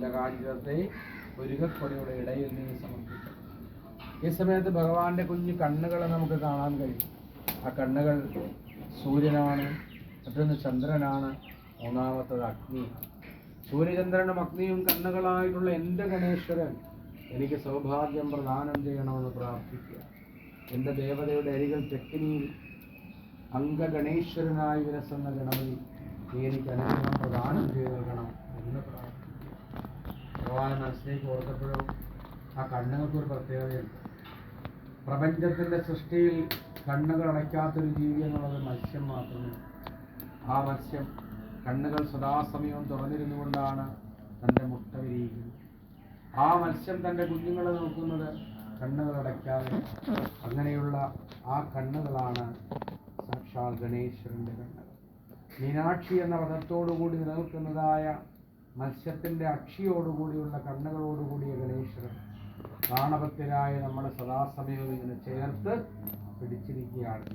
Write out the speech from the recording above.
തിലകാഞ്ചിതത്തെ ഒരുകക്കൊടിയുടെ ഇടയിൽ നീ സമർപ്പിച്ചു. ഈ സമയത്ത് ഭഗവാന്റെ കുഞ്ഞു കണ്ണുകളെ നമുക്ക് കാണാൻ കഴിയും. ആ കണ്ണുകൾ സൂര്യനാണ്, മറ്റൊന്ന് ചന്ദ്രനാണ്, മൂന്നാമത്തത് അഗ്നിയാണ്. സൂര്യചന്ദ്രനും അഗ്നിയും കണ്ണുകളായിട്ടുള്ള എൻ്റെ ഗണേശ്വരൻ എനിക്ക് സൗഭാഗ്യം പ്രദാനം ചെയ്യണമെന്ന് പ്രാർത്ഥിക്കുക. എൻ്റെ ദേവതയുടെ അരികൾ തെക്കിനിയിൽ അംഗഗണേശ്വരനായി വിലസുന്ന ഗണപതി നീ എനിക്ക് അനുഗ്രഹം പ്രദാനം ചെയ്ത് നൽകണം എന്ന് പ്രാർത്ഥിക്കുക. ഭഗവാനെ മനസ്സിലേക്ക് ഓർത്തപ്പോഴും ആ കണ്ണുകൾക്കൊരു പ്രത്യേകതയുണ്ട്. പ്രപഞ്ചത്തിൻ്റെ സൃഷ്ടിയിൽ കണ്ണുകൾ അടയ്ക്കാത്തൊരു ജീവി എന്നുള്ളത് മത്സ്യം മാത്രമേ. ആ മത്സ്യം കണ്ണുകൾ സദാസമയവും തുറന്നിരുന്നു കൊണ്ടാണ് തൻ്റെ മുട്ട വിരിയിക്കുന്നത്. ആ മത്സ്യം തൻ്റെ കുഞ്ഞുങ്ങളെ നോക്കുന്നത് കണ്ണുകൾ അടയ്ക്കാതെ. അങ്ങനെയുള്ള ആ കണ്ണുകളാണ് സാക്ഷാൽ ഗണേശ്വരൻ്റെ കണ്ണുകൾ. മീനാക്ഷി എന്ന പദത്തോടുകൂടി നിലനിൽക്കുന്നതായ മത്സ്യത്തിൻ്റെ അക്ഷിയോടുകൂടിയുള്ള കണ്ണുകളോടുകൂടിയ ഗണേശ്വരൻ പ്രാണഭക്തരായ നമ്മളെ സദാസമയവും ഇതിനെ ചേർത്ത് പിടിച്ചിരിക്കുകയാണ്.